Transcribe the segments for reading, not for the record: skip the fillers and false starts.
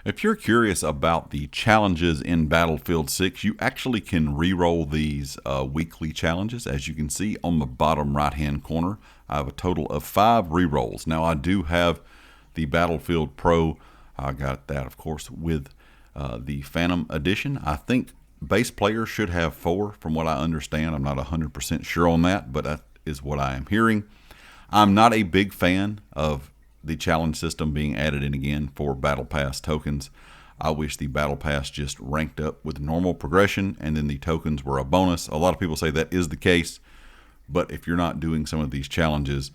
If you're curious about the challenges in Battlefield 6, you actually can re-roll these weekly challenges. As you can see on the bottom right-hand corner, I have a total of 5 re-rolls. Now, I do have the Battlefield Pro. I got that, of course, with the Phantom Edition. I think base players should have 4, from what I understand. I'm not 100% sure on that, but that is what I am hearing. I'm not a big fan of the challenge system being added in again for Battle Pass tokens. I wish the Battle Pass just ranked up with normal progression and then the tokens were a bonus. A lot of people say that is the case, but if you're not doing some of these challenges,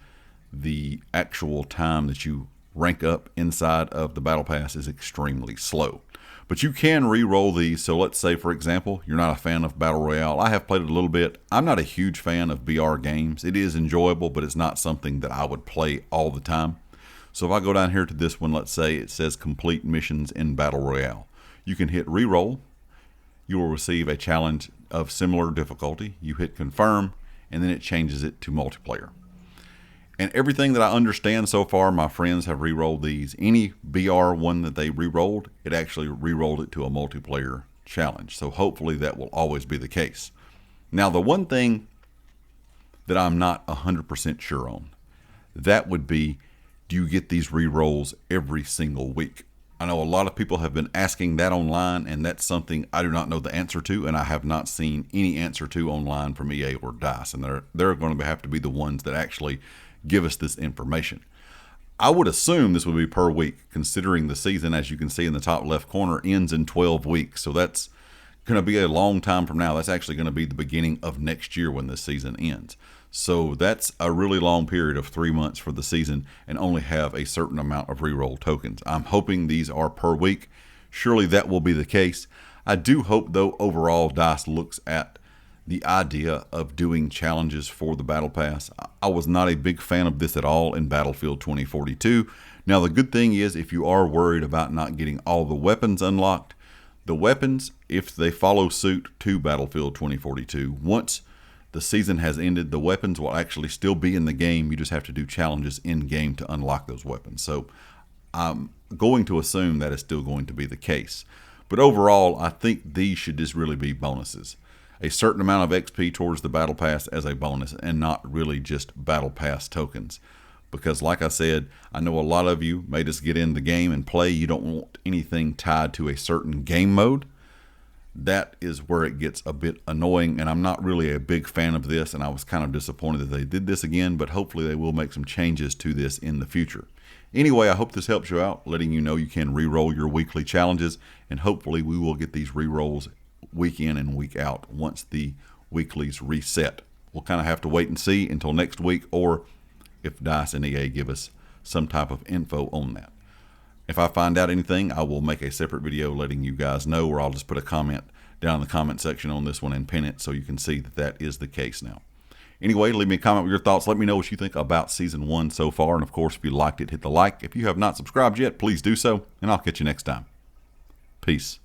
the actual time that you rank up inside of the Battle Pass is extremely slow. But you can re-roll these. So let's say, for example, you're not a fan of Battle Royale. I have played it a little bit. I'm not a huge fan of BR games. It is enjoyable, but it's not something that I would play all the time. So if I go down here to this one, let's say it says complete missions in Battle Royale. You can hit re-roll. You will receive a challenge of similar difficulty. You hit confirm, and then it changes it to multiplayer. And everything that I understand so far, my friends have re-rolled these. Any BR one that they re-rolled, it actually re-rolled it to a multiplayer challenge. So hopefully that will always be the case. Now, the one thing that I'm not 100% sure on, that would be, do you get these re-rolls every single week? I know a lot of people have been asking that online, and that's something I do not know the answer to, and I have not seen any answer to online from EA or DICE, and they're going to have to be the ones that actually give us this information. I would assume this would be per week, considering the season, as you can see in the top left corner, ends in 12 weeks. So that's going to be a long time from now. That's actually going to be the beginning of next year when this season ends. So that's a really long period of 3 months for the season and only have a certain amount of reroll tokens. I'm hoping these are per week. Surely that will be the case. I do hope, though, overall DICE looks at the idea of doing challenges for the Battle Pass. I was not a big fan of this at all in Battlefield 2042. Now, the good thing is, if you are worried about not getting all the weapons unlocked, the weapons, if they follow suit to Battlefield 2042, once the season has ended, the weapons will actually still be in the game. You just have to do challenges in game to unlock those weapons. So I'm going to assume that is still going to be the case. But overall, I think these should just really be bonuses. A certain amount of XP towards the Battle Pass as a bonus, and not really just Battle Pass tokens. Because like I said, I know a lot of you may just get in the game and play. You don't want anything tied to a certain game mode. That is where it gets a bit annoying, and I'm not really a big fan of this, and I was kind of disappointed that they did this again, but hopefully they will make some changes to this in the future. Anyway, I hope this helps you out, letting you know you can re-roll your weekly challenges, and hopefully we will get these re-rolls week in and week out once the weeklies reset. We'll kind of have to wait and see until next week, or if DICE and EA give us some type of info on that. If I find out anything, I will make a separate video letting you guys know, or I'll just put a comment down in the comment section on this one and pin it so you can see that that is the case now. Anyway, leave me a comment with your thoughts. Let me know what you think about Season 1 so far. And of course, if you liked it, hit the like. If you have not subscribed yet, please do so. And I'll catch you next time. Peace.